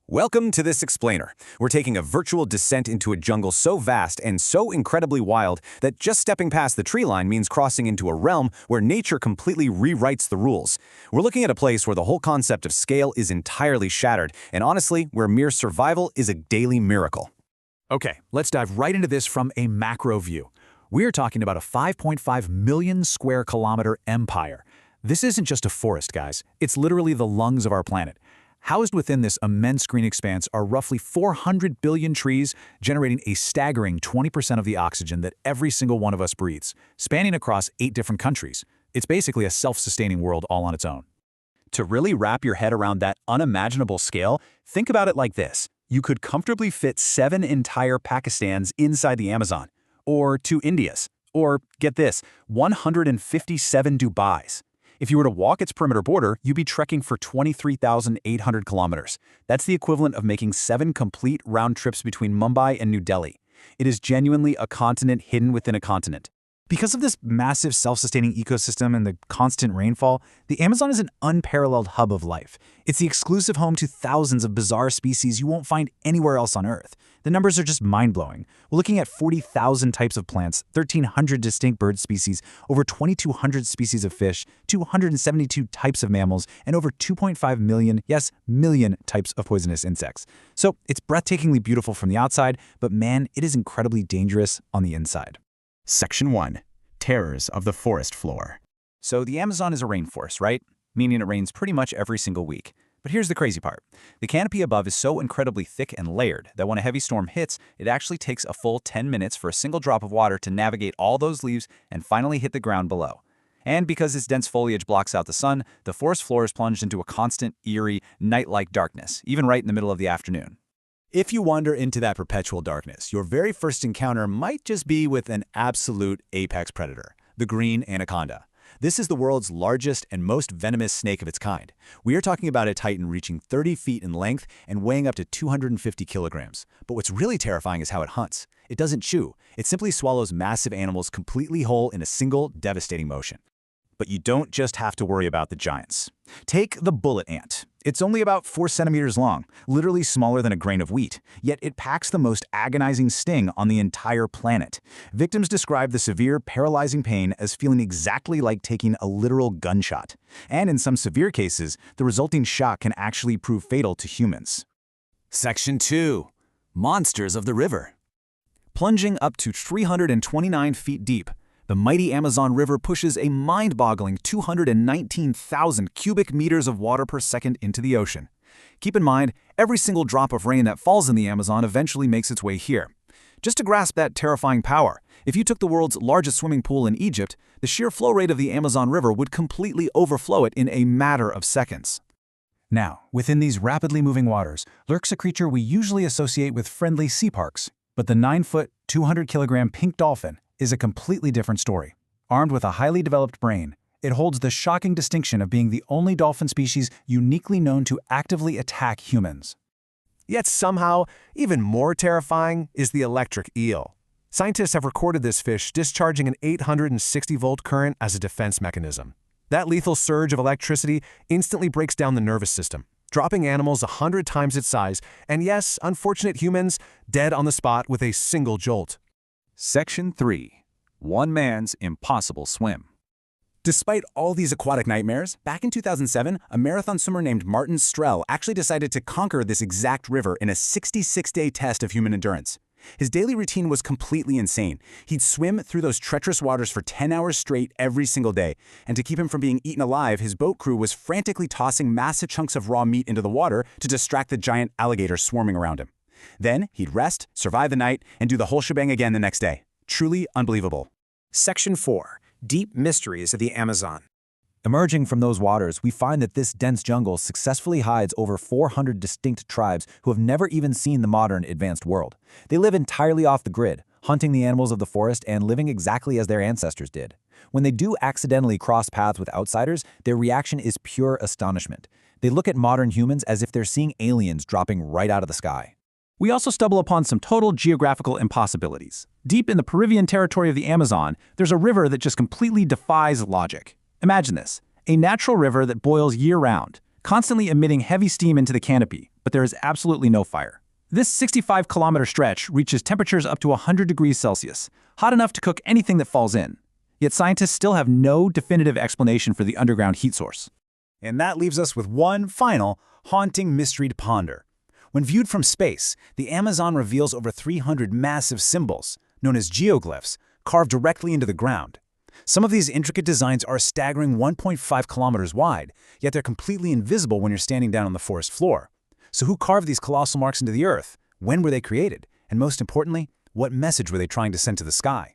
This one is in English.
Welcome to this explainer. We're taking a virtual descent into a jungle so vast and so incredibly wild that just stepping past the tree line means crossing into a realm where nature completely rewrites the rules. We're looking at a place where the whole concept of scale is entirely shattered, and honestly, where mere survival is a daily miracle. Okay, let's dive right into this from a macro view. We're talking about a 5.5 million square kilometer empire. This isn't just a forest, guys. It's literally the lungs of our planet. Housed within this immense green expanse are roughly 400 billion trees, generating a staggering 20% of the oxygen that every single one of us breathes, spanning across 8 different countries. It's basically a self-sustaining world all on its own. To really wrap your head around that unimaginable scale, think about it like this. You could comfortably fit 7 entire Pakistans inside the Amazon, or 2 Indias, or, get this, 157 Dubais. If you were to walk its perimeter border, you'd be trekking for 23,800 kilometers. That's the equivalent of making 7 complete round trips between Mumbai and New Delhi. It is genuinely a continent hidden within a continent. Because of this massive self-sustaining ecosystem and the constant rainfall, the Amazon is an unparalleled hub of life. It's the exclusive home to thousands of bizarre species you won't find anywhere else on Earth. The numbers are just mind-blowing. We're looking at 40,000 types of plants, 1,300 distinct bird species, over 2,200 species of fish, 272 types of mammals, and over 2.5 million, yes, million types of poisonous insects. So it's breathtakingly beautiful from the outside, but man, it is incredibly dangerous on the inside. Section 1. Terrors of the forest floor. So the Amazon is a rainforest, right? Meaning it rains pretty much every single week. But here's the crazy part. The canopy above is so incredibly thick and layered that when a heavy storm hits, it actually takes a full 10 minutes for a single drop of water to navigate all those leaves and finally hit the ground below. And because its dense foliage blocks out the sun, the forest floor is plunged into a constant, eerie, night-like darkness, even right in the middle of the afternoon. If you wander into that perpetual darkness, your very first encounter might just be with an absolute apex predator, the green anaconda. This is the world's largest and most venomous snake of its kind. We are talking about a titan reaching 30 feet in length and weighing up to 250 kilograms. But what's really terrifying is how it hunts. It doesn't chew. It simply swallows massive animals completely whole in a single, devastating motion. But you don't just have to worry about the giants. Take the bullet ant. It's only about 4 centimeters long, literally smaller than a grain of wheat, yet it packs the most agonizing sting on the entire planet. Victims describe the severe, paralyzing pain as feeling exactly like taking a literal gunshot. And in some severe cases, the resulting shock can actually prove fatal to humans. Section 2. Monsters of the River. Plunging up to 329 feet deep, the mighty Amazon River pushes a mind-boggling 219,000 cubic meters of water per second into the ocean. Keep in mind, every single drop of rain that falls in the Amazon eventually makes its way here. Just to grasp that terrifying power, if you took the world's largest swimming pool in Egypt, the sheer flow rate of the Amazon River would completely overflow it in a matter of seconds. Now, within these rapidly moving waters lurks a creature we usually associate with friendly sea parks, but the 9-foot, 200-kilogram pink dolphin is a completely different story. Armed with a highly developed brain, it holds the shocking distinction of being the only dolphin species uniquely known to actively attack humans. Yet somehow, even more terrifying is the electric eel. Scientists have recorded this fish discharging an 860-volt current as a defense mechanism. That lethal surge of electricity instantly breaks down the nervous system, dropping animals 100 times its size, and yes, unfortunate humans, dead on the spot with a single jolt. Section 3. One man's impossible swim. Despite all these aquatic nightmares, back in 2007, a marathon swimmer named Martin Strel actually decided to conquer this exact river in a 66-day test of human endurance. His daily routine was completely insane. He'd swim through those treacherous waters for 10 hours straight every single day, and to keep him from being eaten alive, his boat crew was frantically tossing massive chunks of raw meat into the water to distract the giant alligators swarming around him. Then he'd rest, survive the night, and do the whole shebang again the next day. Truly unbelievable. Section 4. Deep Mysteries of the Amazon. Emerging from those waters, we find that this dense jungle successfully hides over 400 distinct tribes who have never even seen the modern advanced world. They live entirely off the grid, hunting the animals of the forest and living exactly as their ancestors did. When they do accidentally cross paths with outsiders, their reaction is pure astonishment. They look at modern humans as if they're seeing aliens dropping right out of the sky. We also stumble upon some total geographical impossibilities. Deep in the Peruvian territory of the Amazon, there's a river that just completely defies logic. Imagine this, a natural river that boils year-round, constantly emitting heavy steam into the canopy, but there is absolutely no fire. This 65-kilometer stretch reaches temperatures up to 100 degrees Celsius, hot enough to cook anything that falls in. Yet scientists still have no definitive explanation for the underground heat source. And that leaves us with one final, haunting mystery to ponder. When viewed from space, the Amazon reveals over 300 massive symbols, known as geoglyphs, carved directly into the ground. Some of these intricate designs are a staggering 1.5 kilometers wide, yet they're completely invisible when you're standing down on the forest floor. So who carved these colossal marks into the earth? When were they created? And most importantly, what message were they trying to send to the sky?